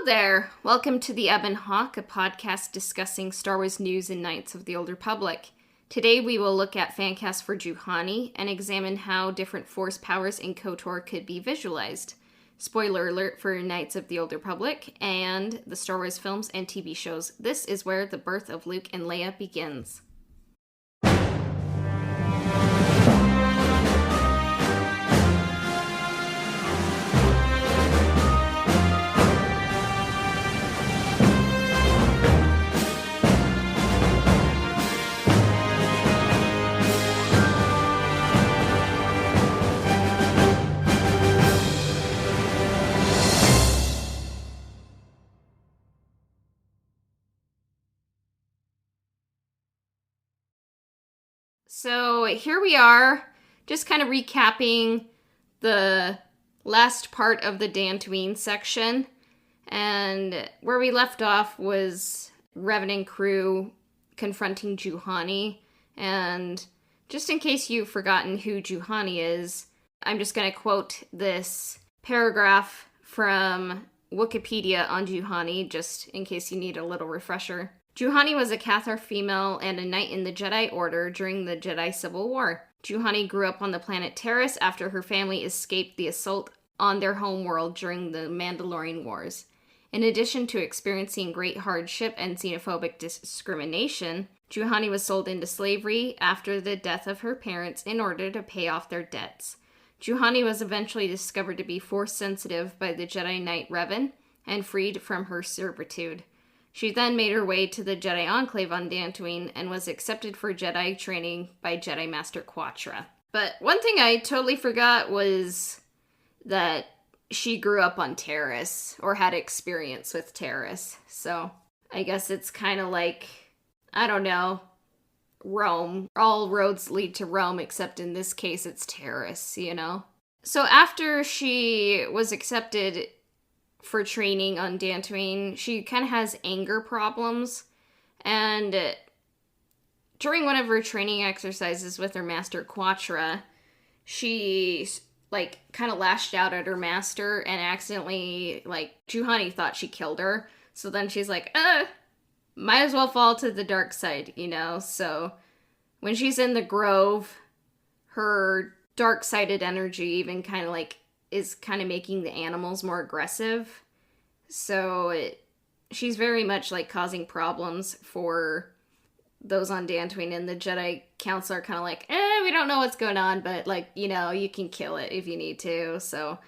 Hello there. Welcome to the Ebon Hawk, a podcast discussing Star Wars news and Knights of the Old Republic. Today we will look at fancasts for Juhani and examine how different force powers in KOTOR could be visualized. Spoiler alert for Knights of the Old Republic and the Star Wars films and TV shows. This is where the birth of Luke and Leia begins. So here we are, just kind of recapping the last part of the Dantooine section. And where we left off was Revan and crew confronting Juhani. And just in case you've forgotten who Juhani is, I'm just going to quote this paragraph from Wikipedia on Juhani, just in case you need a little refresher. Juhani was a Cathar female and a knight in the Jedi Order during the Jedi Civil War. Juhani grew up on the planet Taris after her family escaped the assault on their homeworld during the Mandalorian Wars. In addition to experiencing great hardship and xenophobic discrimination, Juhani was sold into slavery after the death of her parents in order to pay off their debts. Juhani was eventually discovered to be Force-sensitive by the Jedi Knight Revan and freed from her servitude. She then made her way to the Jedi Enclave on Dantooine and was accepted for Jedi training by Jedi Master Quatra. But one thing I totally forgot was that she grew up on Taris, or had experience with Taris. So I guess it's kind of like, I don't know, Rome. All roads lead to Rome, except in this case it's Taris, you know? So after she was accepted for training on Dantooine, she kind of has anger problems, and during one of her training exercises with her master Quatra, she kind of lashed out at her master and accidentally, Juhani thought she killed her, so then she's like, might as well fall to the dark side, you know? So when she's in the grove, her dark-sided energy even is kind of making the animals more aggressive. So she's very much causing problems for those on Dantooine, and the Jedi Council are kind of like, we don't know what's going on, but you can kill it if you need to. So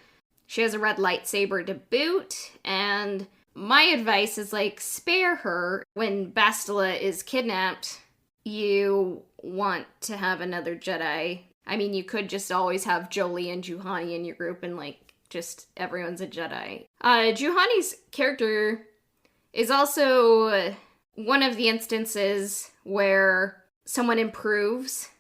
she has a red lightsaber to boot, and my advice is spare her. When Bastila is kidnapped, you want to have another Jedi. I mean, you could just always have Jolie and Juhani in your group and, just everyone's a Jedi. Juhani's character is also one of the instances where someone improves,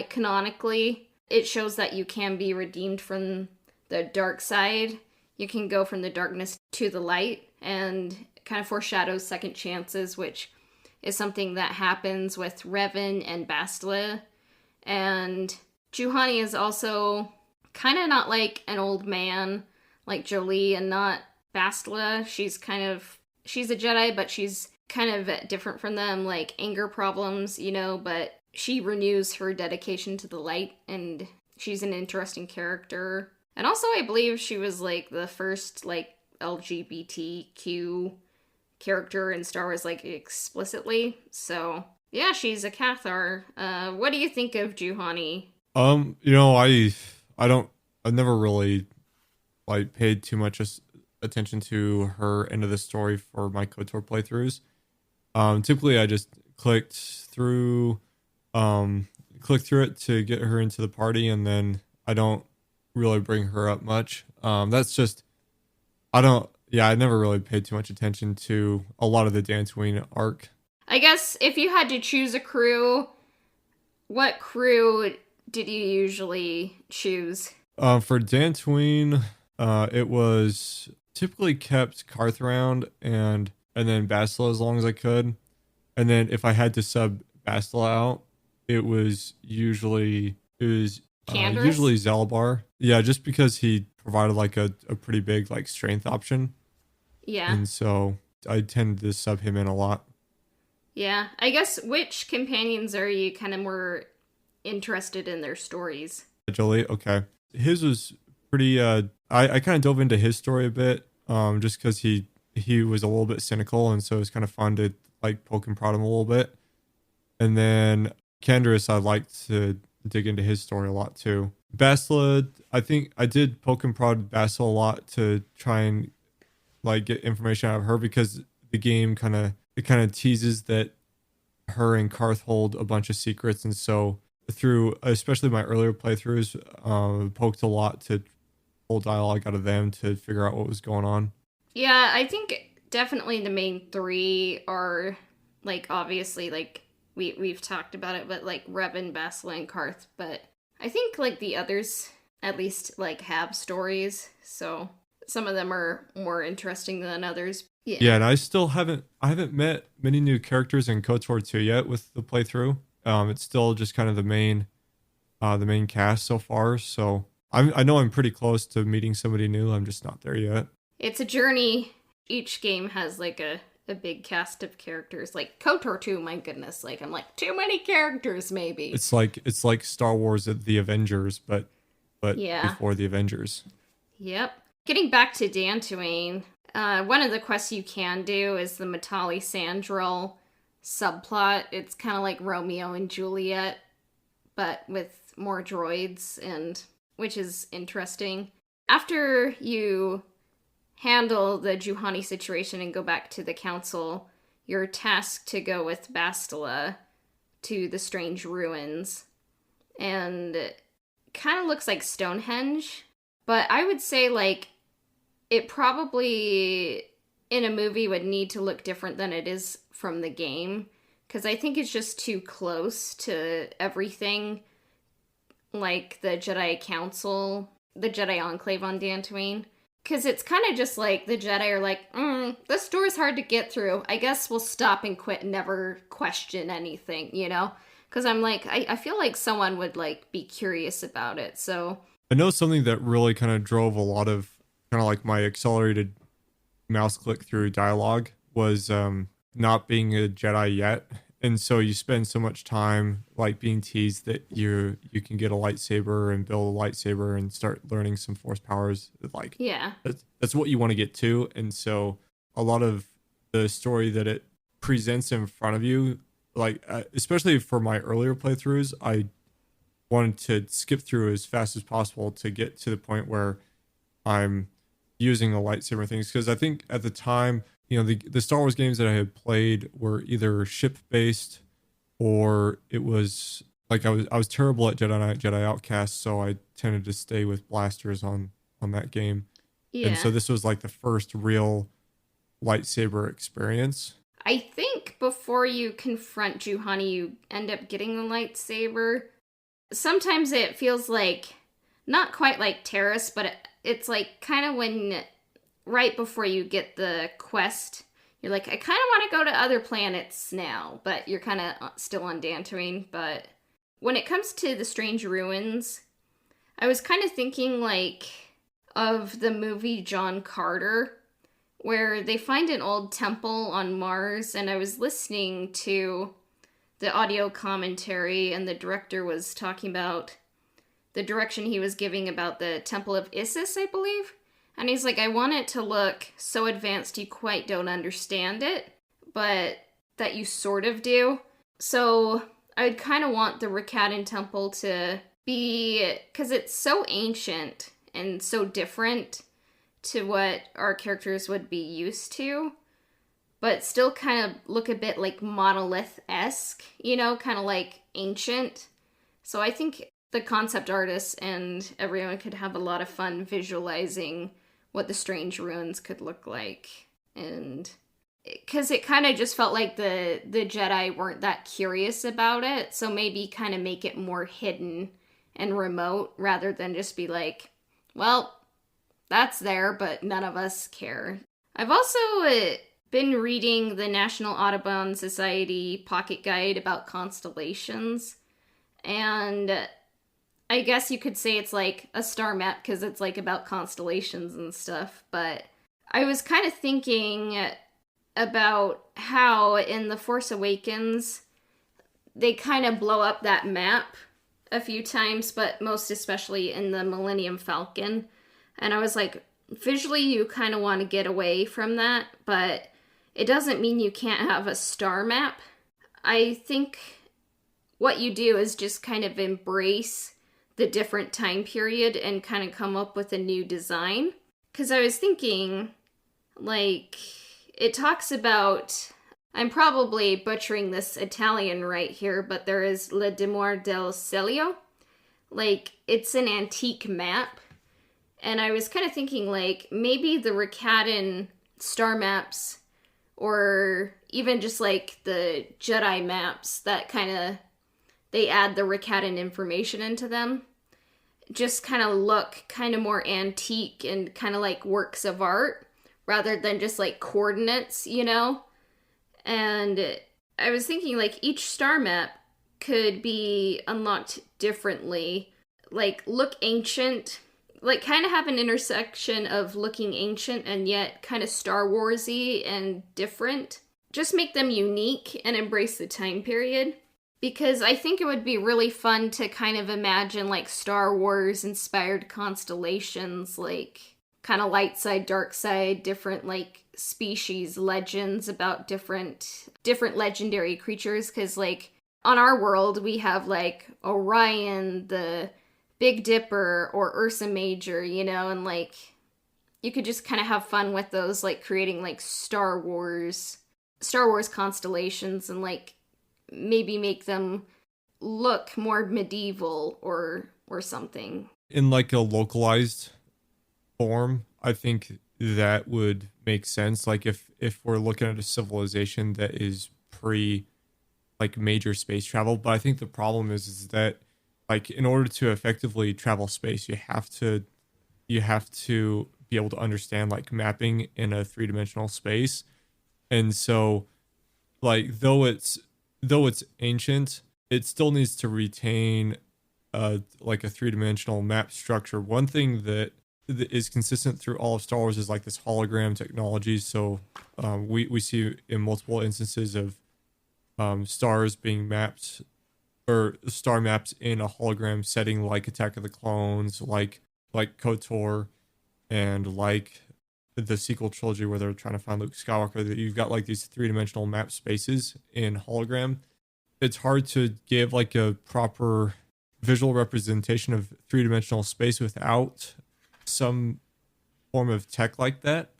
canonically. It shows that you can be redeemed from the dark side. You can go from the darkness to the light, and kind of foreshadows second chances, which is something that happens with Revan and Bastila. And Juhani is also kind of not like an old man like Jolie, and not Bastila. She's a Jedi, but she's kind of different from them, anger problems, but she renews her dedication to the light, and she's an interesting character. And also I believe she was the first LGBTQ character in Star Wars explicitly. So yeah, she's a Cathar. What do you think of Juhani? I've never really paid too much attention to her end of the story for my KOTOR playthroughs. Typically I just clicked through it to get her into the party, and then I don't really bring her up much. I never really paid too much attention to a lot of the Dantooine arc. I guess if you had to choose a crew, what crew did you usually choose? For Dantooine, it was typically kept Carthround and then Bastila as long as I could. And then if I had to sub Bastila out, it was usually Zalabar. Yeah, just because he provided a pretty big strength option. Yeah. and so I tend to sub him in a lot. Yeah. I guess which companions are you kind of more interested in their stories? Jolie, okay. His was pretty I kind of dove into his story a bit, just because he was a little bit cynical, and so it was kind of fun to like poke and prod him a little bit. And then Kendris, I liked to dig into his story a lot too. Basila, I think I did poke and prod Basila a lot to try and like get information out of her, because the game kind of teases that her and Karth hold a bunch of secrets, and so through especially my earlier playthroughs, poked a lot to pull dialogue out of them to figure out what was going on. Yeah, I think definitely the main three are like obviously like we've talked about it, but like Revan, Basila, and Karth. But I think like the others at least like have stories, so some of them are more interesting than others. Yeah, Yeah. and I haven't met many new characters in KOTOR 2 yet with the playthrough. It's still just kind of the main cast so far. So I know I'm pretty close to meeting somebody new. I'm just not there yet. It's a journey. Each game has like a big cast of characters. Like KOTOR 2, my goodness, like I'm like too many characters maybe. It's like Star Wars at the Avengers, but Yeah. before the Avengers. Yep. Getting back to Dantooine, one of the quests you can do is the Matali Sandrel subplot. It's kind of like Romeo and Juliet, but with more droids, and which is interesting. After you handle the Juhani situation and go back to the council, you're tasked to go with Bastila to the strange ruins. And it kind of looks like Stonehenge, but I would say like it probably in a movie would need to look different than it is from the game, because I think it's just too close to everything like the Jedi Council, the Jedi Enclave on Dantooine. Because it's kind of just like the Jedi are like, this door's hard to get through. I guess we'll stop and quit and never question anything, you know? Because I'm like, I feel like someone would like be curious about it. So I know something that really kind of drove a lot of kind of like my accelerated mouse click through dialogue was not being a Jedi yet. And so you spend so much time like being teased that you can get a lightsaber and build a lightsaber and start learning some force powers. Like yeah, that's what you want to get to. And so a lot of the story that it presents in front of you, like especially for my earlier playthroughs, I wanted to skip through as fast as possible to get to the point where I'm using the lightsaber things, because I think at the time, you know, the Star Wars games that I had played were either ship based, or it was like I was terrible at Jedi Knight, Jedi Outcast, so I tended to stay with blasters on that game. And yeah. so this was like the first real lightsaber experience. I think before you confront Juhani, you end up getting the lightsaber. Sometimes it feels like not quite like Terrace, but it's like kind of when right before you get the quest, you're like, I kind of want to go to other planets now, but you're kind of still on Dantooine. But when it comes to the strange ruins, I was kind of thinking like of the movie John Carter, where they find an old temple on Mars, and I was listening to the audio commentary, and the director was talking about the direction he was giving about the Temple of Isis, I believe. And he's like, I want it to look so advanced you quite don't understand it, but that you sort of do. So I'd kind of want the Rakatan Temple to be, because it's so ancient and so different to what our characters would be used to, but still kind of look a bit like monolith-esque, you know, kind of like ancient. So I think the concept artists and everyone could have a lot of fun visualizing what the strange ruins could look like. And because it kind of just felt like the Jedi weren't that curious about it, so maybe kind of make it more hidden and remote rather than just be like, well, that's there, but none of us care. I've also been reading the National Audubon Society pocket guide about constellations, and I guess you could say it's like a star map because it's like about constellations and stuff, but I was kind of thinking about how in The Force Awakens they kind of blow up that map a few times, but most especially in the Millennium Falcon. And I was like, visually, you kind of want to get away from that, but it doesn't mean you can't have a star map. I think what you do is just kind of embrace the different time period and kind of come up with a new design. Because I was thinking, like, it talks about, I'm probably butchering this Italian right here, but there is Le Demour del Celio. Like, it's an antique map. And I was kind of thinking, like, maybe the Rakatan star maps, or even just like the Jedi maps that kind of, they add the Rakatan information into them, just kind of look kind of more antique and kind of like works of art rather than just like coordinates, you know? And I was thinking like each star map could be unlocked differently. Like look ancient, like kind of have an intersection of looking ancient and yet kind of Star Warsy and different. Just make them unique and embrace the time period. Because I think it would be really fun to kind of imagine like Star Wars inspired constellations, like kind of light side, dark side, different like species, legends about different legendary creatures. Because like on our world we have like Orion, the Big Dipper, or Ursa Major, you know, and like you could just kind of have fun with those, like creating like Star Wars constellations and like maybe make them look more medieval or something. In like a localized form, I think that would make sense. Like if we're looking at a civilization that is pre like major space travel, but I think the problem is that like in order to effectively travel space, you have to be able to understand like mapping in a three-dimensional space. And so like though it's ancient, it still needs to retain like a three-dimensional map structure. One thing that is consistent through all of Star Wars is like this hologram technology. So we see in multiple instances of stars being mapped, or star maps in a hologram setting, like Attack of the Clones, like KOTOR, and like the sequel trilogy where they're trying to find Luke Skywalker. That you've got like these three-dimensional map spaces in hologram. It's hard to give like a proper visual representation of three-dimensional space without some form of tech like that.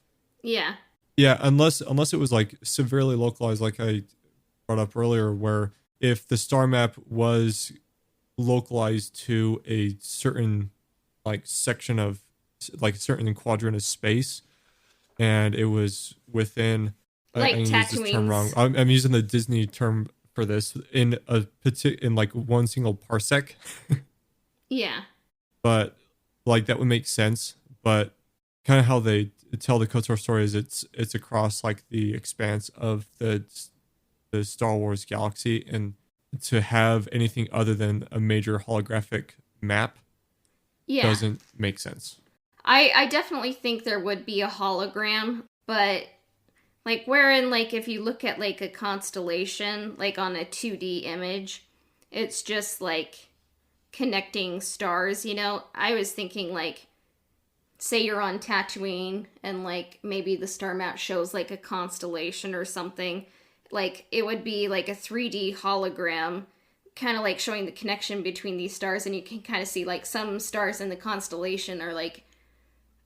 Yeah. Yeah, unless it was like severely localized, like I brought up earlier, where if the star map was localized to a certain like section of like a certain quadrant of space, and it was within, like I'm use this term wrong. I'm using the Disney term for this, in in like one single parsec. Yeah. But like that would make sense. But kind of how they tell the KOTOR story is it's across like the expanse of the Star Wars galaxy, and to have anything other than a major holographic map doesn't make sense. I definitely think there would be a hologram, but like wherein like if you look at like a constellation like on a 2D image, it's just like connecting stars, you know. I was thinking like say you're on Tatooine and like maybe the star map shows like a constellation or something, like it would be like a 3D hologram kind of like showing the connection between these stars, and you can kind of see like some stars in the constellation are like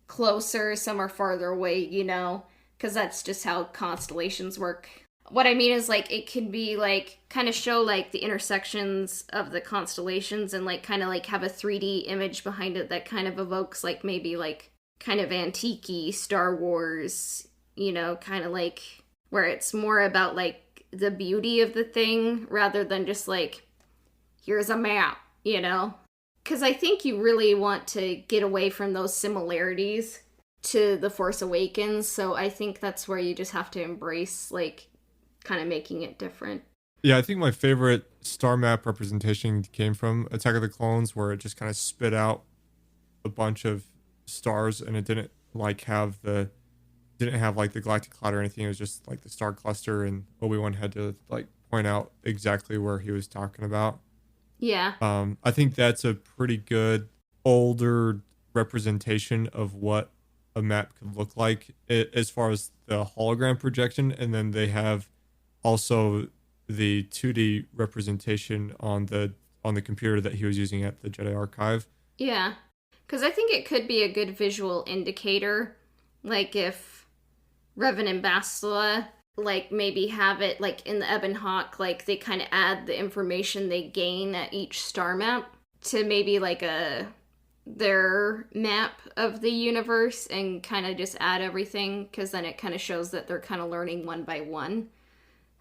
closer, some are farther away, you know, because that's just how constellations work. What I mean is like it can be like kind of show like the intersections of the constellations and like kind of like have a 3D image behind it that kind of evokes like maybe like kind of antique-y Star Wars, you know, kind of like where it's more about like the beauty of the thing rather than just like here's a map, you know. Because I think you really want to get away from those similarities to The Force Awakens, so I think that's where you just have to embrace, like, kind of making it different. Yeah, I think my favorite star map representation came from Attack of the Clones, where it just kind of spit out a bunch of stars, and it didn't, like, have the didn't have like the galactic cloud or anything. It was just like the star cluster, and Obi-Wan had to like point out exactly where he was talking about. Yeah. I think that's a pretty good older representation of what a map could look like as far as the hologram projection, and then they have also the 2D representation on the computer that he was using at the Jedi Archive. Yeah. Because I think it could be a good visual indicator. Like if Revan and Bastila, like maybe have it like in the Ebon Hawk, like they kind of add the information they gain at each star map to maybe like their map of the universe and kind of just add everything, because then it kind of shows that they're kind of learning one by one.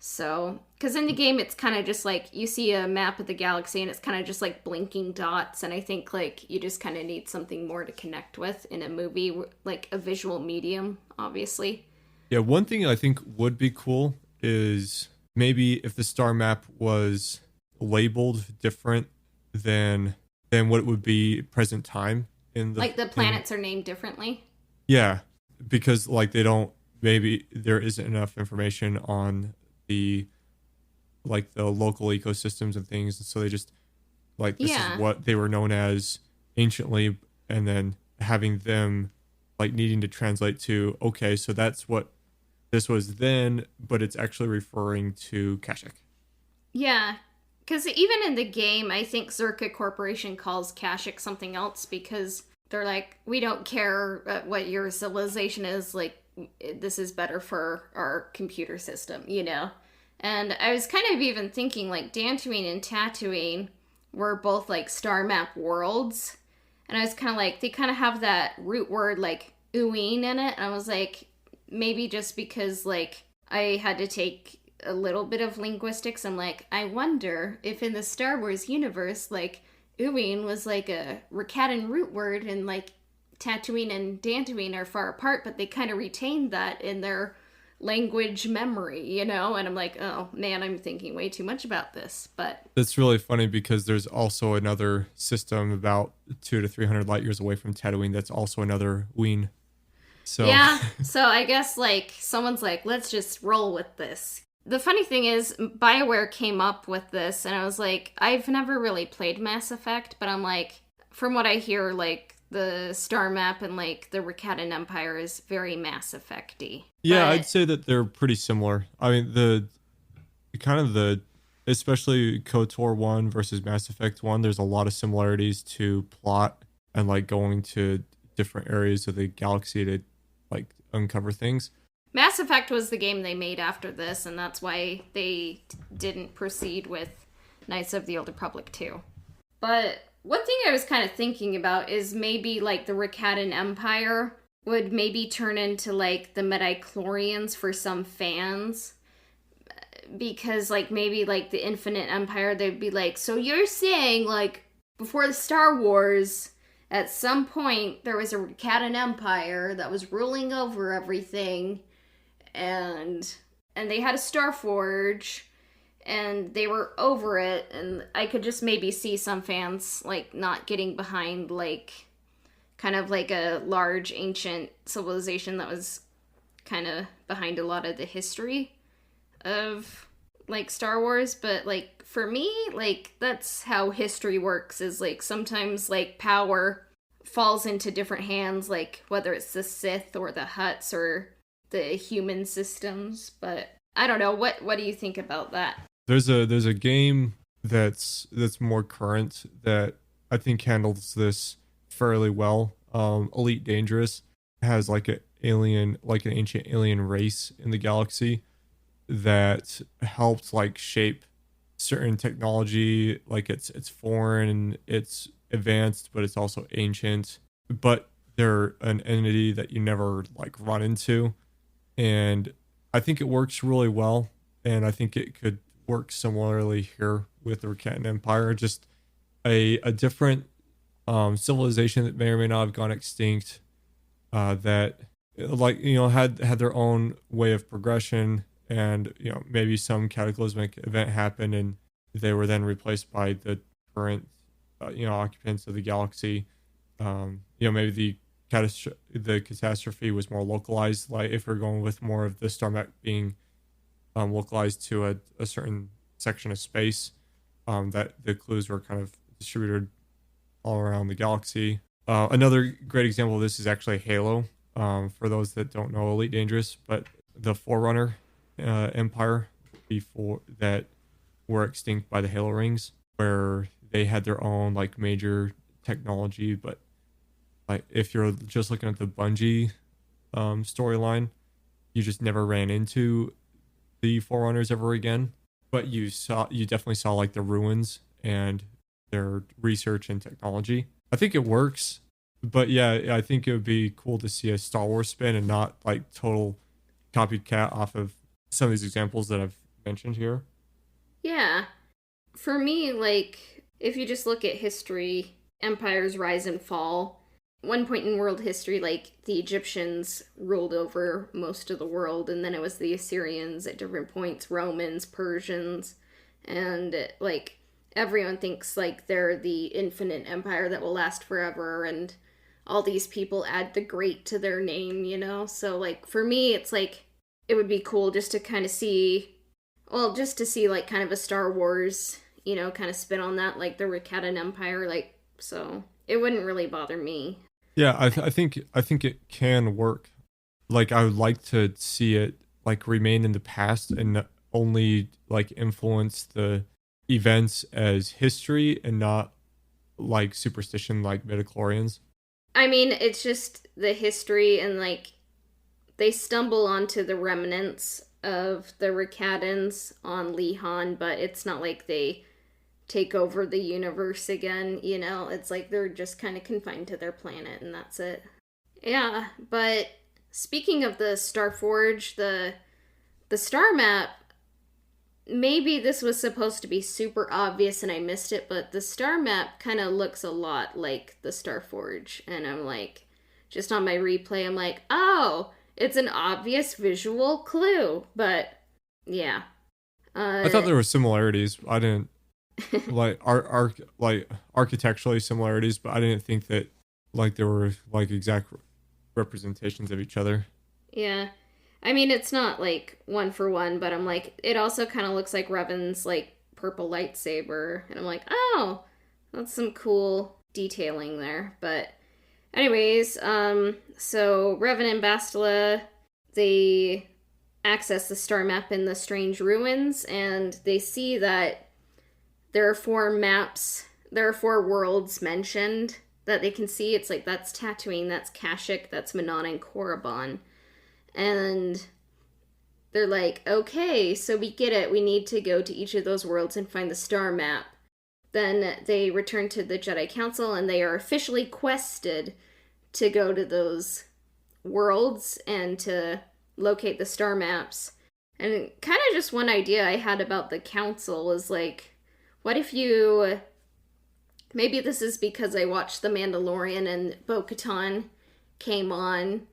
So, because in the game, it's kind of just like you see a map of the galaxy and it's kind of just like blinking dots. And I think like you just kind of need something more to connect with in a movie, like a visual medium, obviously. Yeah, one thing I think would be cool is maybe if the star map was labeled different than what it would be present time in the like the planets are named differently. Yeah, because like they don't, maybe there isn't enough information on the like the local ecosystems and things, so they just like this is what they were known as anciently, and then having them like needing to translate to, okay, so that's what this was then, but it's actually referring to Kashyyyk. Yeah, because even in the game, I think Zerka Corporation calls Kashyyyk something else, because they're like, we don't care what your civilization is, like, this is better for our computer system, you know? And I was kind of even thinking, like, Dantooine and Tatooine were both, like, star map worlds. And I was kind of like, they kind of have that root word, like, Uween in it. And I was like, maybe just because, like, I had to take a little bit of linguistics, I'm like, I wonder if in the Star Wars universe, like, Uween was like a Rakatan root word, and like Tatooine and Dantooine are far apart, but they kind of retained that in their language memory, you know? And I'm like, oh man, I'm thinking way too much about this. But that's really funny because there's also another system about 200 to 300 light years away from Tatooine that's also another Ween. So yeah, so I guess like someone's like, let's just roll with this. The funny thing is, BioWare came up with this, and I was like, I've never really played Mass Effect, but I'm like, from what I hear, like, the star map and, like, the Rakatan Empire is very Mass Effect-y. Yeah, I'd say that they're pretty similar. I mean, especially KOTOR 1 versus Mass Effect 1, there's a lot of similarities to plot and, like, going to different areas of the galaxy to, like, uncover things. Mass Effect was the game they made after this, and that's why they didn't proceed with Knights of the Old Republic 2. But one thing I was kind of thinking about is maybe, like, the Rakatan Empire would maybe turn into, like, the midichlorians for some fans. Because, like, maybe, like, the Infinite Empire, they'd be like, so you're saying, like, before the Star Wars, at some point, there was a Rakatan Empire that was ruling over everything, and they had a Star Forge, and they were over it, and I could just maybe see some fans, like, not getting behind, like, kind of like a large ancient civilization that was kind of behind a lot of the history of, like, Star Wars. But, like, for me, like, that's how history works, is, like, sometimes, like, power falls into different hands, like, whether it's the Sith or the Hutts or the human systems. But I don't know, what do you think about that? There's a game that's more current that I think handles this fairly well. Elite Dangerous has like an ancient alien race in the galaxy that helped like shape certain technology. Like it's foreign and it's advanced, but it's also ancient. But they're an entity that you never like run into. And I think it works really well, and I think it could work similarly here with the Rakatan Empire. Just a different civilization that may or may not have gone extinct, that like, you know, had their own way of progression, and you know, maybe some cataclysmic event happened and they were then replaced by the current occupants of the galaxy. You know, maybe the the catastrophe was more localized. Like if we're going with more of the star map being localized to a certain section of space, that the clues were kind of distributed all around the galaxy. Another great example of this is actually Halo. For those that don't know Elite Dangerous, but the Forerunner Empire before that were extinct by the Halo rings, where they had their own like major technology, but like if you're just looking at the Bungie storyline, you just never ran into the Forerunners ever again. But you definitely saw like the ruins and their research and technology. I think it works, but yeah, I think it would be cool to see a Star Wars spin and not like total copycat off of some of these examples that I've mentioned here. Yeah. For me, like, if you just look at history, empires rise and fall. One point in world history, like, the Egyptians ruled over most of the world, and then it was the Assyrians at different points, Romans, Persians, and, like, everyone thinks, like, they're the infinite empire that will last forever, and all these people add the great to their name, you know? So, like, for me, it's like, it would be cool just to kind of see, well, just to see, like, kind of a Star Wars, you know, kind of spin on that, like the Rakatan Empire, like, so it wouldn't really bother me. Yeah, I think it can work. Like I would like to see it like remain in the past and only like influence the events as history and not like superstition like midichlorians. I mean, it's just the history, and, like, they stumble onto the remnants of the Rakatans on Lihan, but it's not like they take over the universe again, you know? It's like they're just kind of confined to their planet, and that's it. Yeah, but speaking of the Starforge, the star map, maybe this was supposed to be super obvious and I missed it, but the star map kind of looks a lot like the Starforge, and I'm like, just on my replay, I'm like, oh, it's an obvious visual clue, but yeah. I thought there were similarities. I didn't like like architecturally similarities, but I didn't think that like there were like exact representations of each other. Yeah. I mean, it's not like one for one, but I'm like, it also kind of looks like Revan's like purple lightsaber, and I'm like, oh, that's some cool detailing there. But anyways, so Revan and Bastila, they access the star map in the strange ruins, and they see that there are 4 maps, there are 4 worlds mentioned that they can see. It's like, that's Tatooine, that's Kashyyyk, that's Manon, and Korriban. And they're like, okay, so we get it. We need to go to each of those worlds and find the star map. Then they return to the Jedi Council, and they are officially quested to go to those worlds and to locate the star maps. And kind of just one idea I had about the council was like, what if you... Maybe this is because I watched The Mandalorian and Bo-Katan came on,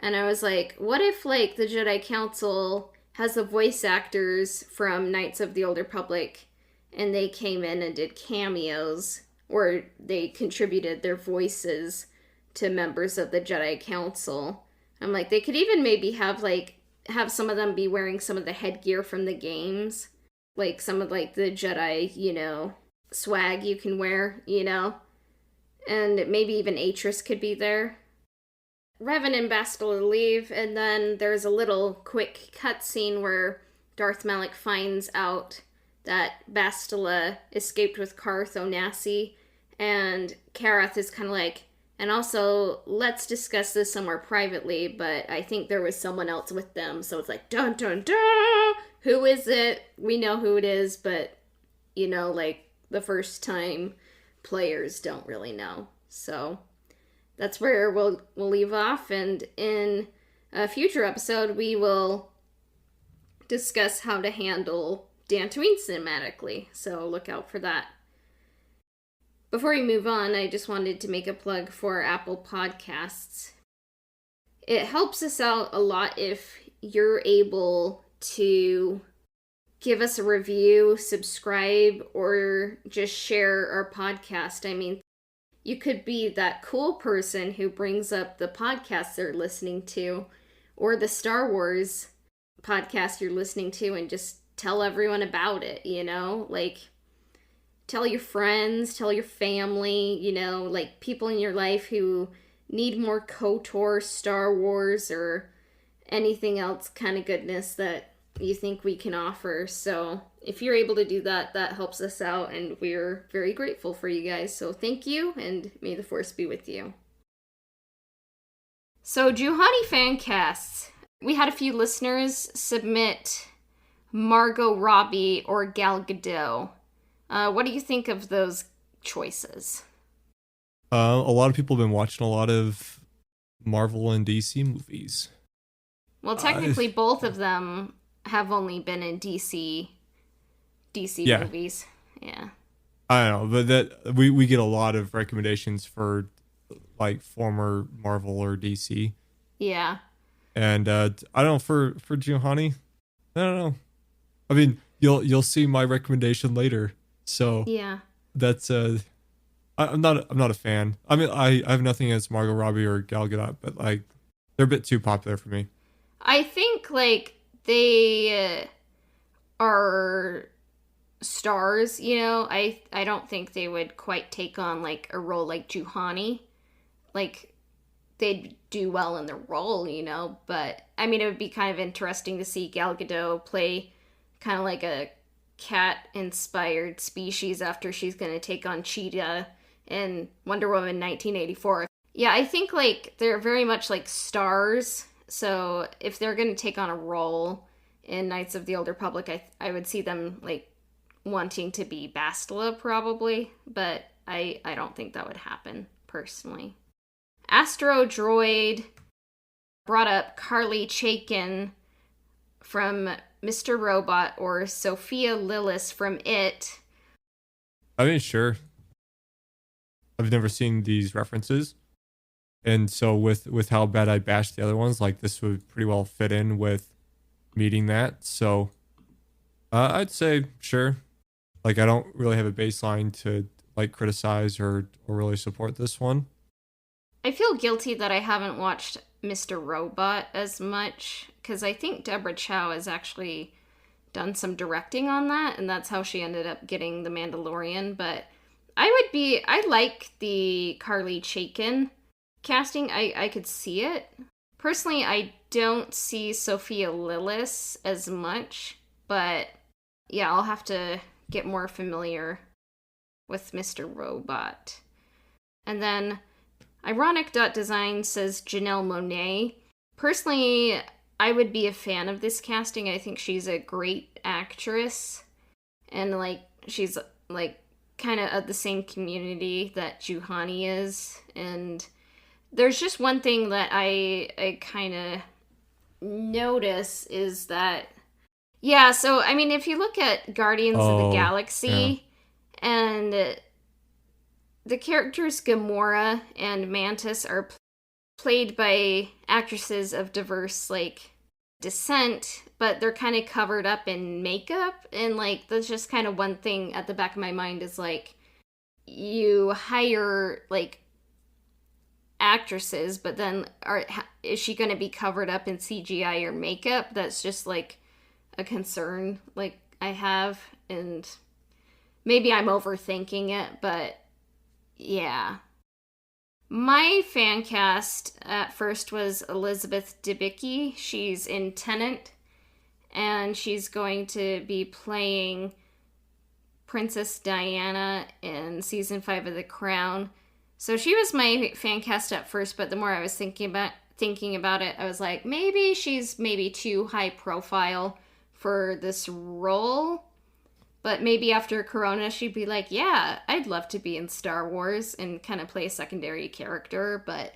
and I was like, what if, like, the Jedi Council has the voice actors from Knights of the Old Republic, and they came in and did cameos, or they contributed their voices to members of the Jedi Council. I'm like, they could even maybe have some of them be wearing some of the headgear from the games, like some of, like, the Jedi, you know, swag you can wear, you know, and maybe even Atris could be there. Revan and Bastila leave, and then there's a little quick cutscene where Darth Malak finds out that Bastila escaped with Karth Onasi, and Karath is kind of like, and also, let's discuss this somewhere privately, but I think there was someone else with them, so it's like, dun dun dun! Who is it? We know who it is, but, you know, like, the first time players don't really know, so... That's where we'll leave off, and in a future episode, we will discuss how to handle Dantooine cinematically, so look out for that. Before we move on, I just wanted to make a plug for Apple Podcasts. It helps us out a lot if you're able to give us a review, subscribe, or just share our podcast. I mean, You could be that cool person who brings up the podcast they're listening to or the Star Wars podcast you're listening to and just tell everyone about it, you know? Like, tell your friends, tell your family, you know, like people in your life who need more KOTOR, Star Wars, or anything else kind of goodness that you think we can offer. So if you're able to do that, that helps us out, and we're very grateful for you guys. So thank you, and may the Force be with you. So Juhani fancasts. We had a few listeners submit Margot Robbie or Gal Gadot. What do you think of those choices? A lot of people have been watching a lot of Marvel and DC movies. Well, technically, both of them have only been in DC movies. Yeah. I don't know, but that we get a lot of recommendations for like former Marvel or DC. Yeah. And I don't know for Juhani, I don't know. I mean, you'll see my recommendation later. So yeah, that's I'm not a fan. I mean, I have nothing against Margot Robbie or Gal Gadot, but like they're a bit too popular for me. I think like they are stars, you know. I don't think they would quite take on like a role like Juhani. Like they'd do well in the role, you know, but I mean it would be kind of interesting to see Gal Gadot play kind of like a cat-inspired species after she's going to take on Cheetah in Wonder Woman 1984. Yeah, I think like they're very much like stars. So if they're going to take on a role in Knights of the Old Republic, I would see them like wanting to be Bastila probably, but I don't think that would happen personally. Astro Droid brought up Carly Chaikin from Mr. Robot or Sophia Lillis from It. I mean, sure. I've never seen these references. And so with how bad I bashed the other ones, like this would pretty well fit in with meeting that. So I'd say sure. Like I don't really have a baseline to like criticize or really support this one. I feel guilty that I haven't watched Mr. Robot as much because I think Deborah Chow has actually done some directing on that, and that's how she ended up getting The Mandalorian. But I like the Carly Chaikin casting. I could see it. Personally, I don't see Sophia Lillis as much, but yeah, I'll have to get more familiar with Mr. Robot. And then Ironic.design says Janelle Monáe. Personally, I would be a fan of this casting. I think she's a great actress. And, like, she's, like, kind of the same community that Juhani is. And there's just one thing that I kind of notice is that... Yeah, so, I mean, if you look at Guardians of the Galaxy, and the characters Gamora and Mantis are played by actresses of diverse, like, descent, but they're kind of covered up in makeup, and, like, that's just kind of one thing at the back of my mind is, like, you hire, like, actresses, but then is she going to be covered up in CGI or makeup? That's just, like, a concern, like, I have, and maybe I'm overthinking it, but yeah. My fan cast at first was Elizabeth Debicki. She's in Tenet, and she's going to be playing Princess Diana in season 5 of The Crown. So she was my fan cast at first, but the more I was thinking about it, I was like, maybe she's too high profile for this role. But maybe after Corona, she'd be like, yeah, I'd love to be in Star Wars and kind of play a secondary character. But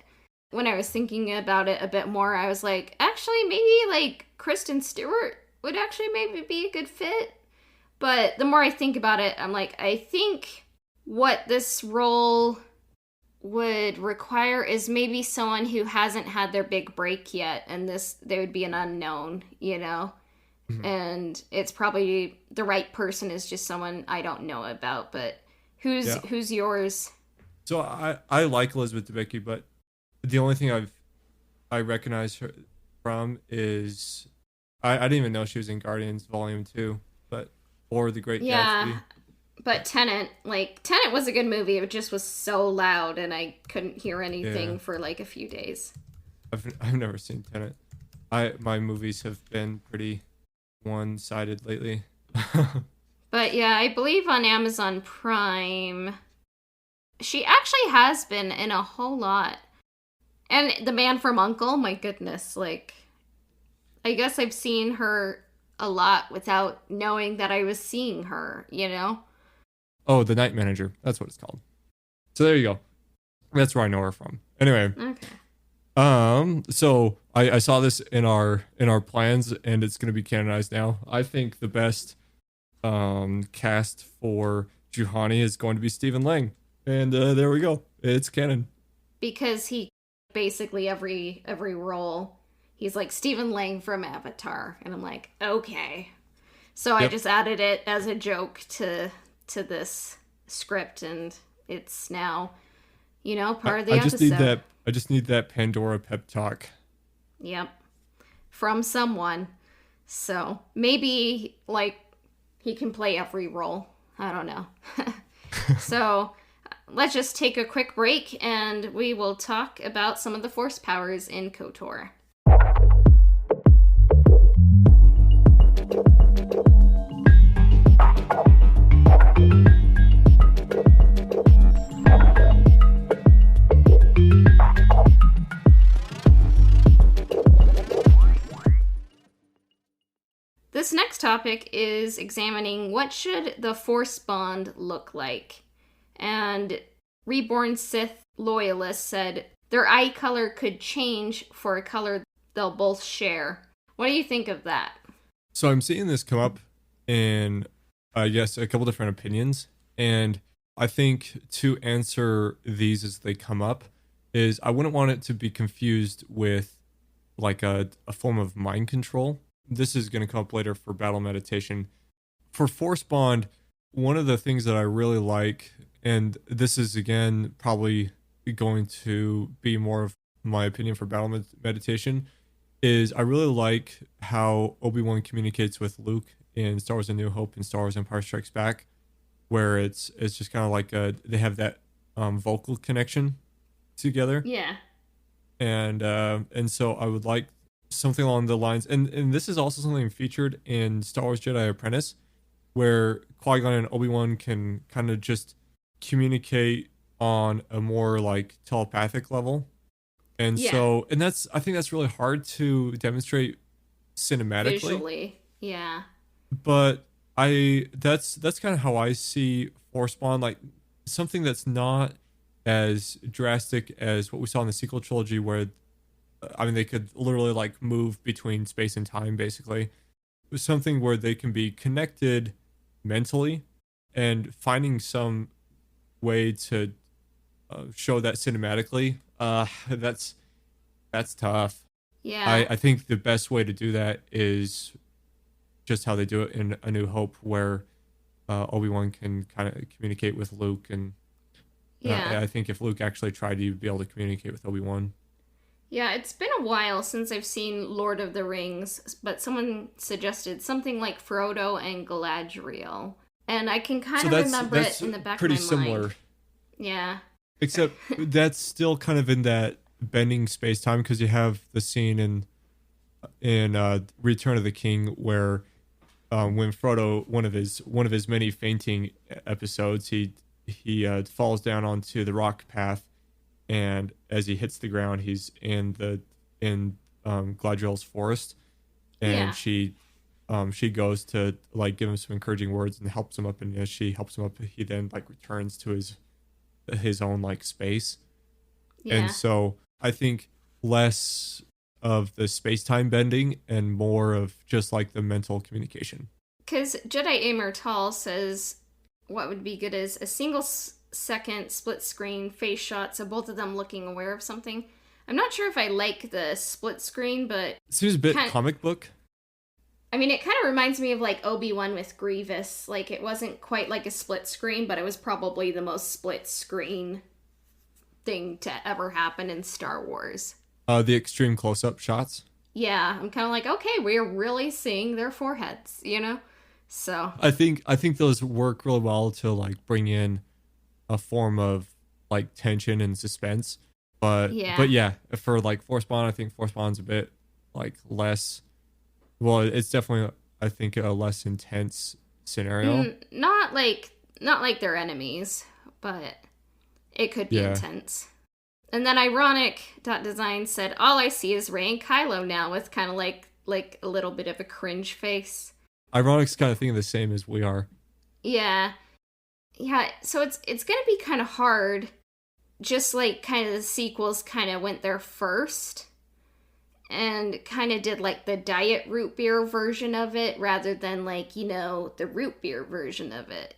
when I was thinking about it a bit more, I was like, actually, maybe, like, Kristen Stewart would actually maybe be a good fit. But the more I think about it, I'm like, I think what this role would require is maybe someone who hasn't had their big break yet, and they would be an unknown, you know? Mm-hmm. And it's probably the right person is just someone I don't know about, but who's yours? So I like Elizabeth Debicki, but the only thing I recognize her from is I didn't even know she was in Guardians Volume 2, but or The Great Yeah, Gatsby. but Tenet was a good movie. It just was so loud, and I couldn't hear Yeah, anything for like a few days. I've never seen Tenet. My movies have been pretty one-sided lately. But yeah, I believe on Amazon Prime, she actually has been in a whole lot. And The Man from Uncle, my goodness, like I guess I've seen her a lot without knowing that I was seeing her, you know? Oh, The Night Manager. That's what it's called. So there you go. That's where I know her from. Anyway, Okay. so I saw this in our plans, and it's gonna be canonized now. I think the best cast for Juhani is going to be Stephen Lang, and there we go. It's canon. Because he basically every role he's like Stephen Lang from Avatar, and I'm like, okay. So I Yep. just added it as a joke to this script, and it's now, part of the I just need episode. that. I just need that Pandora pep talk. Yep. From someone. So maybe like he can play every role. I don't know. So let's just take a quick break and we will talk about some of the force powers in KOTOR. This next topic is examining what should the force bond look like. And Reborn Sith loyalists said their eye color could change for a color they'll both share. What do you think of that? So I'm seeing this come up in, I guess, a couple different opinions, and I think to answer these as they come up is I wouldn't want it to be confused with like a form of mind control. This is going to come up later for battle meditation. For force bond, one of the things that I really like, and this is again probably going to be more of my opinion for battle meditation, is I really like how Obi-Wan communicates with Luke in Star Wars: A New Hope and Star Wars: Empire Strikes Back, where it's just kind of like they have that vocal connection together, Yeah. and so I would like something along the lines, and this is also something featured in Star Wars Jedi Apprentice, where Qui-Gon and Obi-Wan can kind of just communicate on a more like telepathic level. And Yeah. so, and that's, I think that's really hard to demonstrate cinematically, Visually. Yeah. but that's kind of how I see Force Bond, like something that's not as drastic as what we saw in the sequel trilogy, where I mean they could literally like move between space and time, basically. It was something where they can be connected mentally, and finding some way to show that cinematically. That's tough. Yeah. I think the best way to do that is just how they do it in A New Hope, where Obi-Wan can kind of communicate with Luke, and Yeah. I think if Luke actually tried, he'd be able to communicate with Obi-Wan. Yeah, it's been a while since I've seen Lord of the Rings, but someone suggested something like Frodo and Galadriel. And I can kind So of remember that's it in the back pretty of my mind. similar, Yeah. except that's still kind of in that bending space time, because you have the scene in Return of the King where when Frodo, one of his many fainting episodes, he falls down onto the rock path, and as he hits the ground, he's in Gladriel's forest, and Yeah. she goes to like give him some encouraging words and helps him up, and as she helps him up, he then like returns to his own like space. And Yeah. so I think less of the space-time bending and more of just like the mental communication. Because Jedi Amortal says what would be good is a single second split screen face shots of both of them looking aware of something. I'm not sure if I like the split screen, but It seems a bit kind comic book. I mean, it kind of reminds me of like Obi-Wan with Grievous. Like, it wasn't quite like a split screen, but it was probably the most split screen thing to ever happen in Star Wars. The extreme close-up shots. Yeah, I'm kind of like, okay, we're really seeing their foreheads, you know? So I think those work really well to like bring in a form of like tension and suspense. But yeah. yeah, for like Force Spawn, I think Force Spawn's a bit like less. Well, it's definitely I think a less intense scenario. Not like they're enemies, but it could be Yeah, intense. And then ironic.design said, all I see is Rey and Kylo now, with kind of like a little bit of a cringe face. Ironic's kind of thinking the same as we are. Yeah. Yeah, so it's gonna be kind of hard, just like kind of the sequels kind of went there first and kind of did like the diet root beer version of it rather than like, the root beer version of it.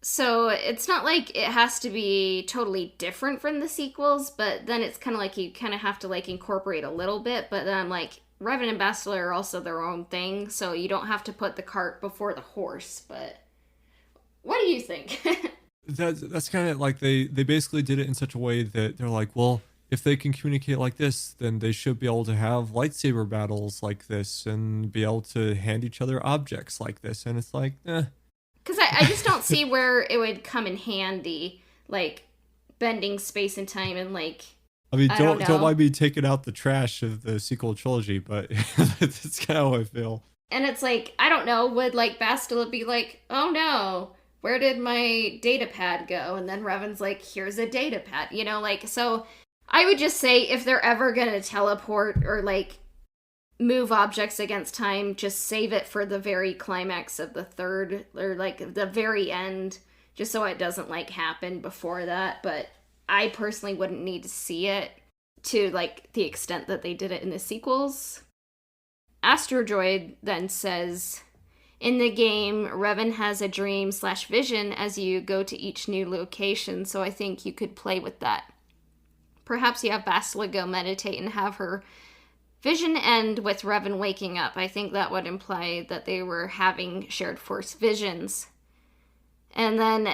So it's not like it has to be totally different from the sequels, but then it's kind of like you kind of have to like incorporate a little bit. But then I'm like, Revan and Bastila are also their own thing, so you don't have to put the cart before the horse. But what do you think? That's kind of like they basically did it in such a way that they're like, well, if they can communicate like this, then they should be able to have lightsaber battles like this and be able to hand each other objects like this. And it's like, Because I just don't see where it would come in handy, like bending space and time and like. I mean, don't don't know. mind me taking out the trash of the sequel trilogy, but that's kind of how I feel. And it's like, I don't know, would like Bastila be like, oh no, where did my data pad go? And then Revan's like, here's a data pad, like, so I would just say if they're ever gonna teleport or like move objects against time, just save it for the very climax of the third, or like the very end, just so it doesn't like happen before that. But I personally wouldn't need to see it to like the extent that they did it in the sequels. Astrodroid then says, in the game, Revan has a dream/vision as you go to each new location, so I think you could play with that. Perhaps you have Bastila go meditate and have her vision end with Revan waking up. I think that would imply that they were having shared force visions. And then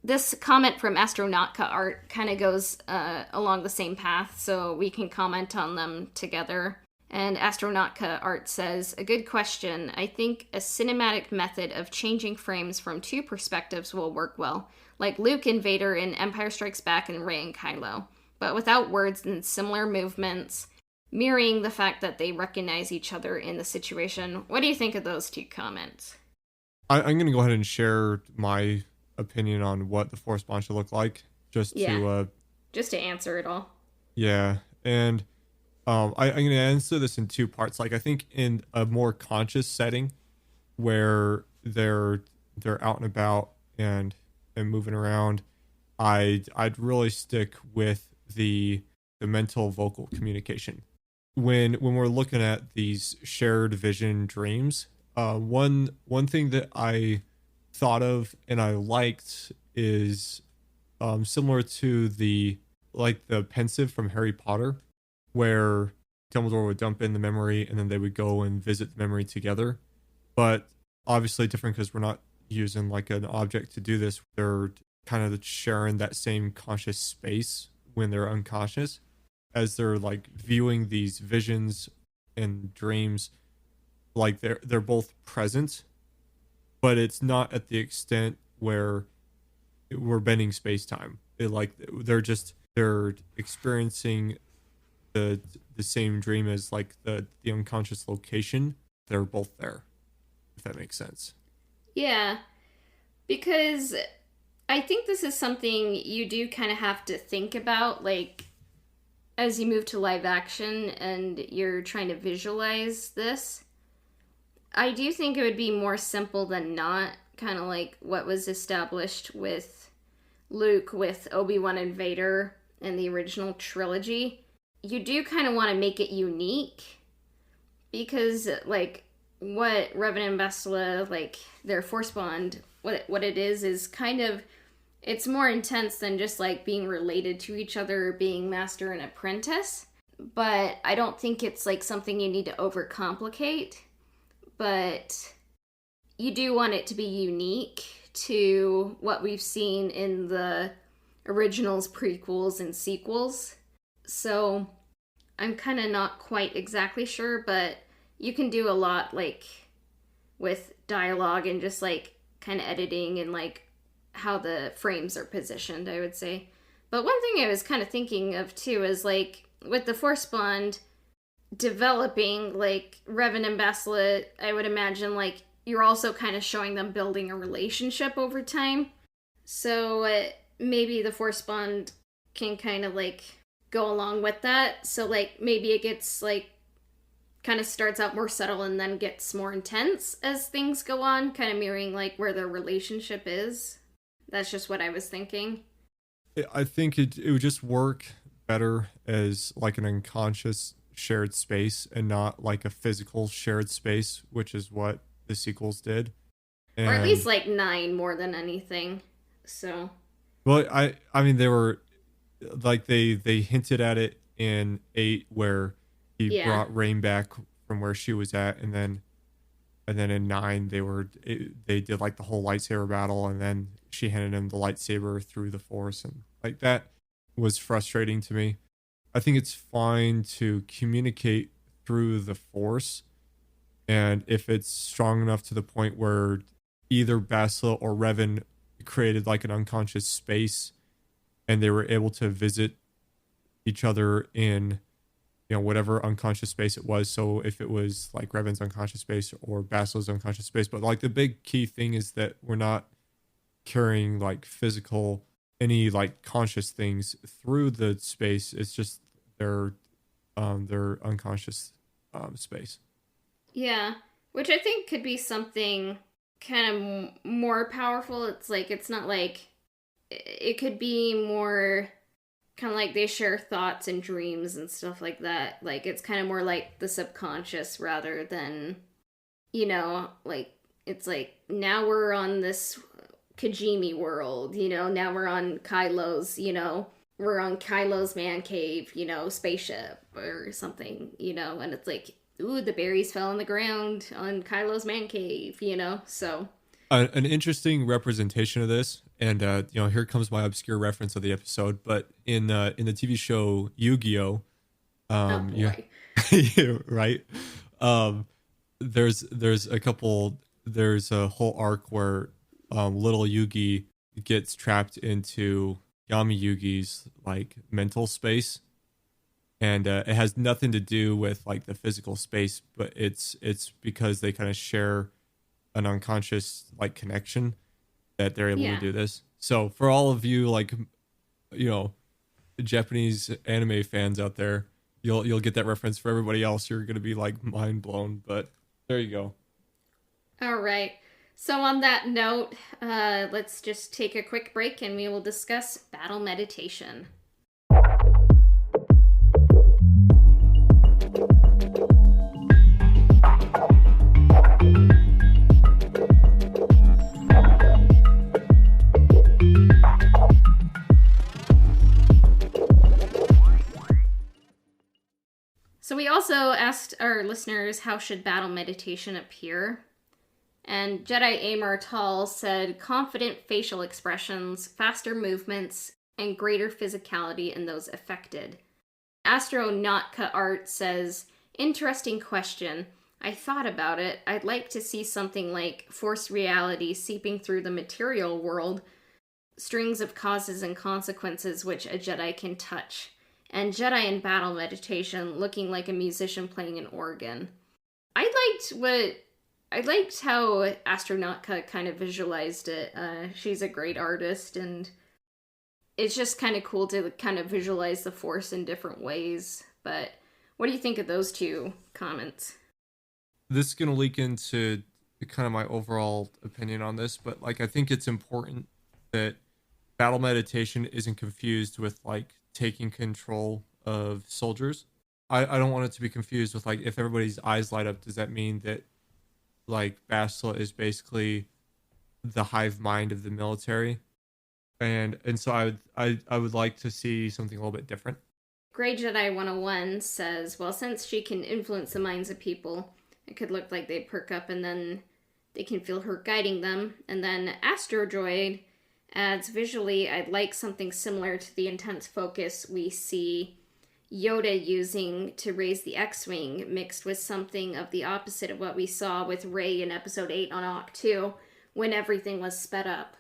this comment from Astronautka Art kind of goes along the same path, so we can comment on them together. And Astronautka Art says, a good question. I think a cinematic method of changing frames from two perspectives will work well, like Luke and Vader in Empire Strikes Back and Rey and Kylo, but without words and similar movements, mirroring the fact that they recognize each other in the situation. What do you think of those two comments? I'm going to go ahead and share my opinion on what the Force Spawn should look like, just to answer it all. Yeah, and I'm going to answer this in two parts. Like, I think in a more conscious setting where they're out and about and moving around, I'd really stick with the mental vocal communication. When we're looking at these shared vision dreams, one thing that I thought of and I liked is similar to the pensive from Harry Potter, where Dumbledore would dump in the memory and then they would go and visit the memory together. But obviously different because we're not using like an object to do this. They're kind of sharing that same conscious space when they're unconscious, as they're like viewing these visions and dreams, like they're both present, but it's not at the extent where we're bending space time. They're experiencing the same dream as like the unconscious location. They're both there, if that makes sense. Yeah, because I think this is something you do kind of have to think about, like, as you move to live action and you're trying to visualize this. I do think it would be more simple than not, kind of like what was established with Luke, with Obi-Wan and Vader in the original trilogy. You do kind of want to make it unique, because, like, what Revan and Bastila, like, their Force bond, what it is kind of, it's more intense than just, like, being related to each other, being master and apprentice. But I don't think it's, like, something you need to overcomplicate. But you do want it to be unique to what we've seen in the originals, prequels, and sequels. So I'm kind of not quite exactly sure, but you can do a lot like with dialogue and just like kind of editing and like how the frames are positioned, I would say. But one thing I was kind of thinking of too is like with the Force Bond developing, like Revan and Bastila, I would imagine like you're also kind of showing them building a relationship over time. So maybe the Force Bond can kind of like go along with that. So like maybe it gets like kind of starts out more subtle and then gets more intense as things go on, kind of mirroring like where their relationship is. That's just what I was thinking. I think it would just work better as like an unconscious shared space and not like a physical shared space, which is what the sequels did. Or at least And like 9 more than anything. So, well, I mean they were like they hinted at it in 8 where he yeah. brought Rain back from where she was at, and then in 9 they did like the whole lightsaber battle, and then she handed him the lightsaber through the Force, and like that was frustrating to me. I think it's fine to communicate through the Force, and if it's strong enough to the point where either Bastila or Revan created like an unconscious space and they were able to visit each other in whatever unconscious space it was. So if it was like Revan's unconscious space or Basila's unconscious space, but like the big key thing is that we're not carrying like physical any like conscious things through the space. It's just their unconscious space. Yeah. Which I think could be something kind of more powerful. It's like, it's not like, it could be more kind of like they share thoughts and dreams and stuff like that. Like it's kind of more like the subconscious rather than, like it's like now we're on this Kajimi world, now we're on we're on Kylo's man cave, spaceship or something, and it's like, ooh, the berries fell on the ground on Kylo's man cave, so. An interesting representation of this, and here comes my obscure reference of the episode, but in the TV show Yu-Gi-Oh, Oh yeah, boy. right. There's a whole arc where little Yugi gets trapped into Yami Yugi's like mental space, and it has nothing to do with like the physical space, but it's because they kind of share an unconscious like connection that they're able to Yeah. do this. So for all of you like you know Japanese anime fans out there, you'll get that reference. For everybody else, you're gonna be like mind blown. But there you go. All right. So, on that note, let's just take a quick break and we will discuss battle meditation. So, we also asked our listeners how should battle meditation appear? And Jedi Amar Tal said confident facial expressions, faster movements, and greater physicality in those affected. Astronautka Art says, interesting question. I thought about it. I'd like to see something like forced reality seeping through the material world, strings of causes and consequences which a Jedi can touch, and Jedi in battle meditation looking like a musician playing an organ. I liked how Astronautka kind of visualized it. She's a great artist, and it's just kind of cool to kind of visualize the Force in different ways. But what do you think of those two comments? This is gonna leak into kind of my overall opinion on this, but like I think it's important that battle meditation isn't confused with like taking control of soldiers. I don't want it to be confused with like if everybody's eyes light up, does that mean that like Bastila is basically the hive mind of the military? And so I would like to see something a little bit different. Grey Jedi 101 says, well, since she can influence the minds of people, it could look like they perk up and then they can feel her guiding them. And then Astro Droid As visually, I'd like something similar to the intense focus we see Yoda using to raise the X-Wing, mixed with something of the opposite of what we saw with Rey in Episode 8 on Oct 2, when everything was sped up.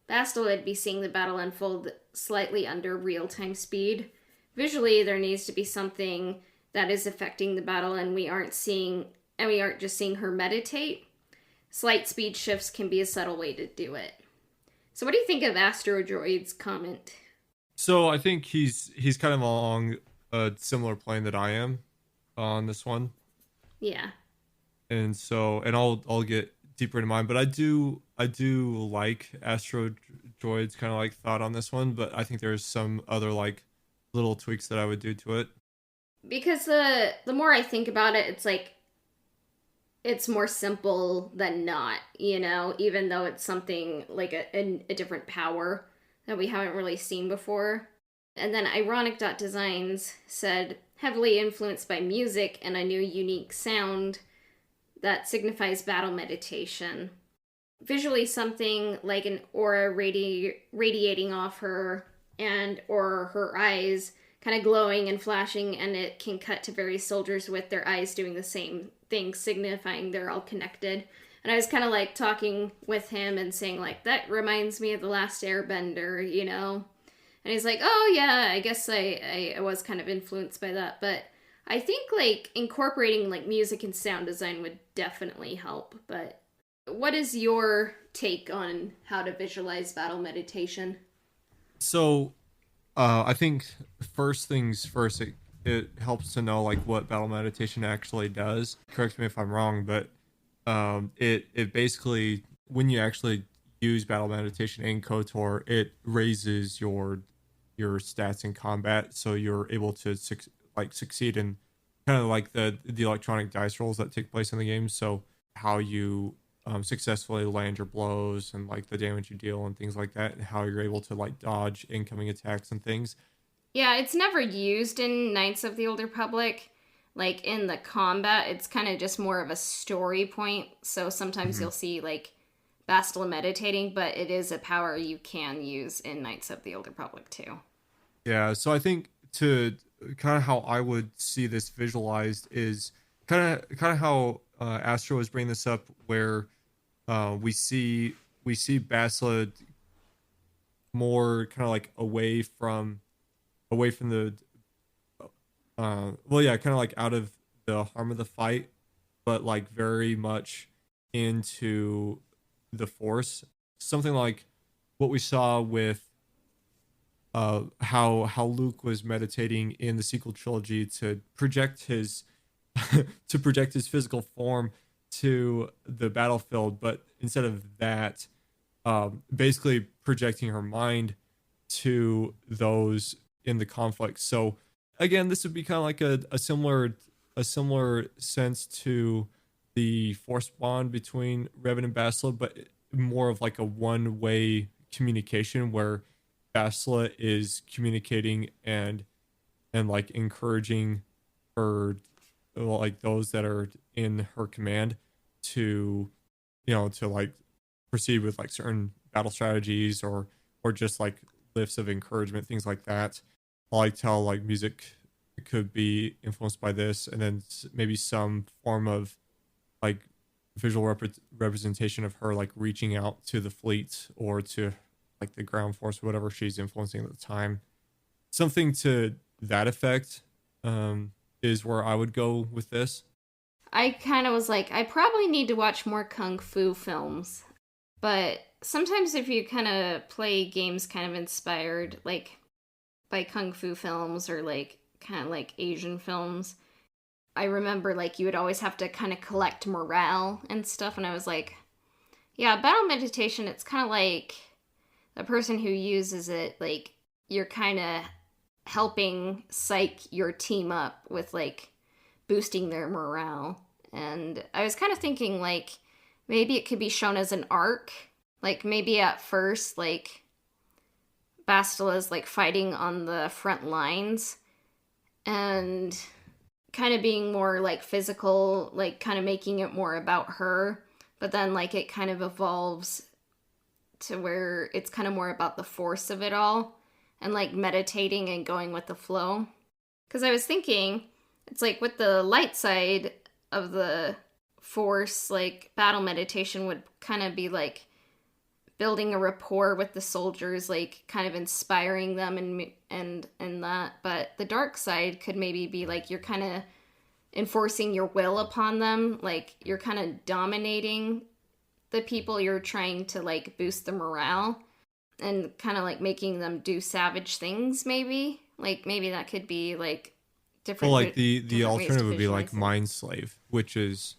Bastila would be seeing the battle unfold slightly under real-time speed. Visually, there needs to be something that is affecting the battle, and we aren't just seeing her meditate. Slight speed shifts can be a subtle way to do it. So what do you think of Astro Droid's comment? So I think he's kind of along a similar plane that I am on this one. Yeah. And I'll get deeper into mine, but I do like Astro Droid's kind of like thought on this one, but I think there's some other like little tweaks that I would do to it. Because the more I think about it, it's like it's more simple than not, even though it's something like a different power that we haven't really seen before. And then Ironic.Designs said, heavily influenced by music and a new unique sound that signifies battle meditation. Visually, something like an aura radiating off her or her eyes kind of glowing and flashing, and it can cut to various soldiers with their eyes doing the same thing, signifying they're all connected. And I was kind of like talking with him and saying like, that reminds me of The Last Airbender, And he's like, oh yeah, I guess I was kind of influenced by that. But I think like incorporating like music and sound design would definitely help. But what is your take on how to visualize battle meditation? So I think first things first, it helps to know like what battle meditation actually does. Correct me if I'm wrong, but it basically, when you actually use battle meditation in KOTOR, it raises your stats in combat, so you're able to succeed in kind of like the electronic dice rolls that take place in the game. So how you successfully land your blows and like the damage you deal and things like that, and how you're able to like dodge incoming attacks and things. Yeah, it's never used in Knights of the Old Republic. Like in the combat, it's kind of just more of a story point. So sometimes you'll see like Bastila meditating, but it is a power you can use in Knights of the Old Republic too. Yeah, so I think to kind of how I would see this visualized is kind of how Astro was bringing this up, where we see Bastila more kind of like away from the kind of like out of the harm of the fight, but like very much into the Force. Something like what we saw with how Luke was meditating in the sequel trilogy to project his physical form to the battlefield, but instead of that, basically projecting her mind to those in the conflict. So again, this would be kind of like a similar sense to the Force bond between Revan and Bastila, but more of like a one-way communication where Bastila is communicating and like encouraging her, like those that are in her command to to like proceed with like certain battle strategies or just like lifts of encouragement, things like that. I like how like music could be influenced by this, and then maybe some form of like visual representation of her like reaching out to the fleet or to like the ground force, whatever she's influencing at the time. Something to that effect is where I would go with this. I kind of was like, I probably need to watch more Kung Fu films. But sometimes if you kind of play games kind of inspired, like, by Kung Fu films or, like, kind of like Asian films, I remember, like, you would always have to kind of collect morale and stuff, and I was like, yeah, battle meditation, it's kind of like the person who uses it, like, you're kind of helping psych your team up with, like, boosting their morale. And I was kind of thinking, like, maybe it could be shown as an arc. Like, maybe at first, like, Bastila's, like, fighting on the front lines and kind of being more, like, physical, like, kind of making it more about her. But then, like, it kind of evolves to where it's kind of more about the force of it all and like meditating and going with the flow. Because I was thinking, it's like with the light side of the force, like battle meditation would kind of be like building a rapport with the soldiers, like kind of inspiring them and that. But the dark side could maybe be like you're kind of enforcing your will upon them, like you're kind of dominating the people, you're trying to like boost the morale and kind of like making them do savage things. Maybe that could be like different. Well, like the different ways to alternative would be like visualize it. mind slave, which is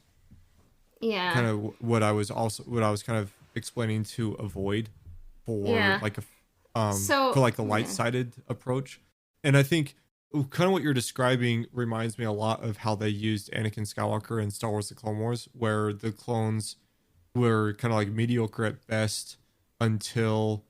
Yeah. kind of what I was kind of explaining to avoid for like a So for like the light-sided approach. And I think kind of what you're describing reminds me a lot of how they used Anakin Skywalker in Star Wars: The Clone Wars, where the clones were kind of like mediocre at best until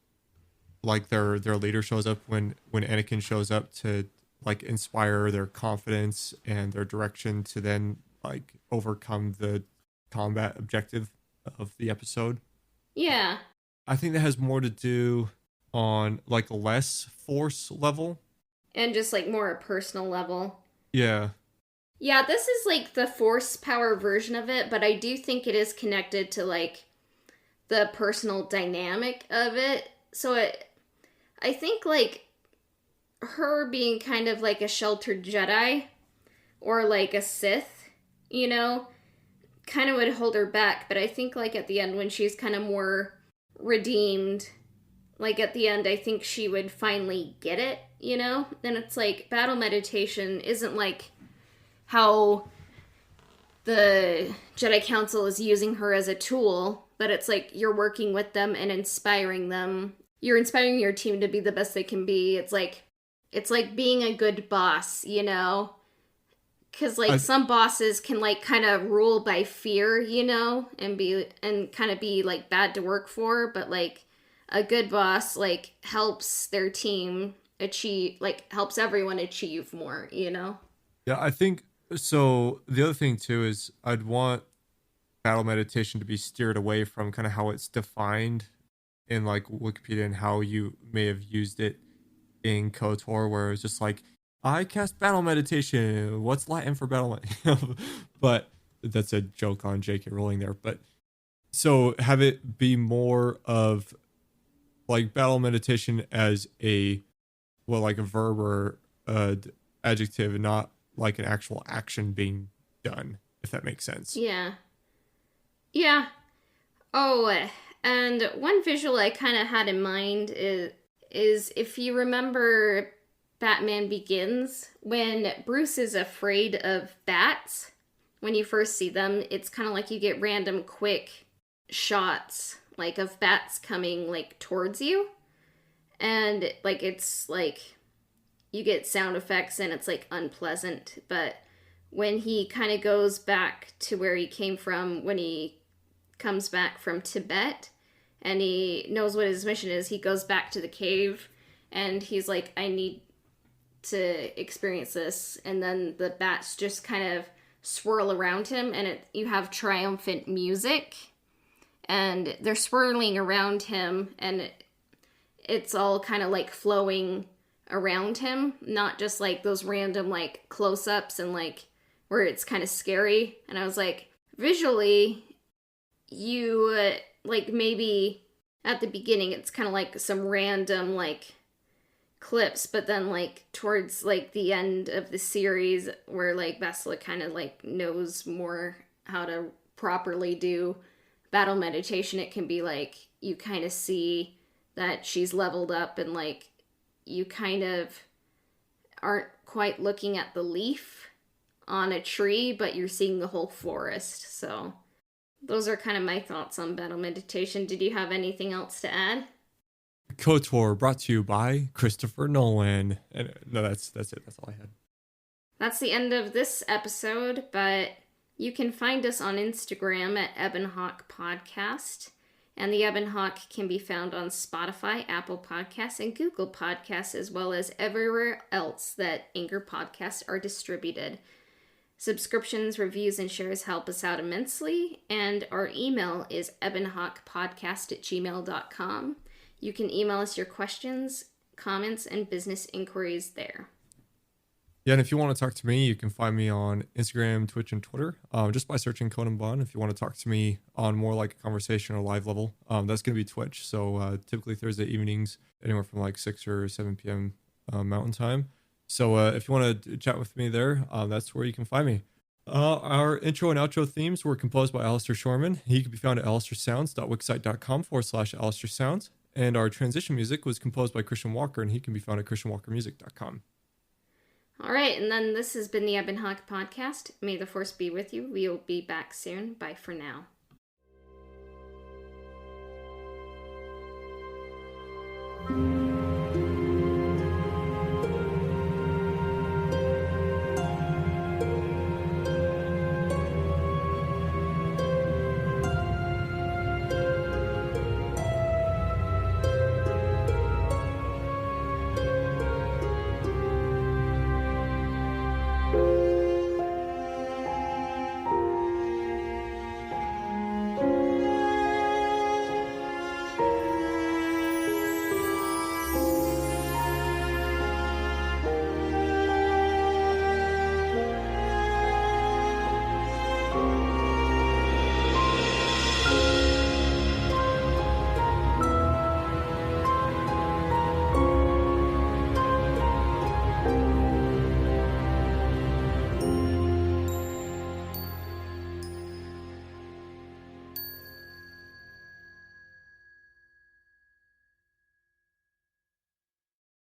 like their leader shows up, when Anakin shows up to like inspire their confidence and their direction to then like overcome the combat objective of the episode. Yeah. I think that has more to do on like a less force level. And just like more a personal level. Yeah. Yeah, this is like the force power version of it, but I do think it is connected to like the personal dynamic of it. So I think like her being kind of like a sheltered Jedi or like a Sith, you know, kind of would hold her back. But I think like at the end when she's kind of more redeemed, like at the end I think she would finally get it, you know? And it's like battle meditation isn't like how the Jedi Council is using her as a tool, but it's like you're working with them and inspiring them. You're inspiring your team to be the best they can be. It's like being a good boss, you know? Because like some bosses can like kind of rule by fear, you know, and kind of be like bad to work for, but like a good boss like helps their team achieve, like helps everyone achieve more, you know? Yeah, I think so. The other thing too is I'd want battle meditation to be steered away from kind of how it's defined in like Wikipedia and how you may have used it in KOTOR, where it's just like, I cast battle meditation. What's Latin for battle? But that's a joke on J.K. Rowling there. But so have it be more of like battle meditation as like a verb or adjective, not like an actual action being done, if that makes sense. Yeah. Yeah. Oh, and one visual I kind of had in mind is if you remember Batman Begins, when Bruce is afraid of bats, when you first see them, it's kind of like you get random quick shots like of bats coming like towards you, and like it's like you get sound effects and it's like unpleasant. But when he kind of goes back to where he came from, when he comes back from Tibet and he knows what his mission is, he goes back to the cave and he's like, I need to experience this. And then the bats just kind of swirl around him, and you have triumphant music and they're swirling around him, and it's all kind of like flowing around him, not just like those random like close-ups and like where it's kind of scary. And I was like, visually you like maybe at the beginning it's kind of like some random like clips, but then like towards like the end of the series where like Bessela kind of like knows more how to properly do battle meditation, it can be like you kind of see that she's leveled up, and like you kind of aren't quite looking at the leaf on a tree, but you're seeing the whole forest. So those are kind of my thoughts on battle meditation. Did you have anything else to add? KOTOR brought to you by Christopher Nolan. And no, that's it. That's all I had. That's the end of this episode, but you can find us on Instagram at Ebonhawk Podcast. And the Ebonhawk can be found on Spotify, Apple Podcasts, and Google Podcasts, as well as everywhere else that Anchor podcasts are distributed. Subscriptions, reviews, and shares help us out immensely, and our email is ebonhawkpodcast@gmail.com. You can email us your questions, comments, and business inquiries there. Yeah, and if you want to talk to me, you can find me on Instagram, Twitch, and Twitter, just by searching Coden Bun. If you want to talk to me on more like a conversation or live level, that's going to be Twitch. So typically Thursday evenings, anywhere from like 6 or 7 p.m. Mountain Time. So if you want to chat with me there, that's where you can find me. Our intro and outro themes were composed by Alistair Shorman. He can be found at alistairsounds.wixsite.com/alistairsounds. And our transition music was composed by Christian Walker, and he can be found at christianwalkermusic.com. All right, and then this has been the Ebon Hawk Podcast. May the Force be with you. We'll be back soon. Bye for now.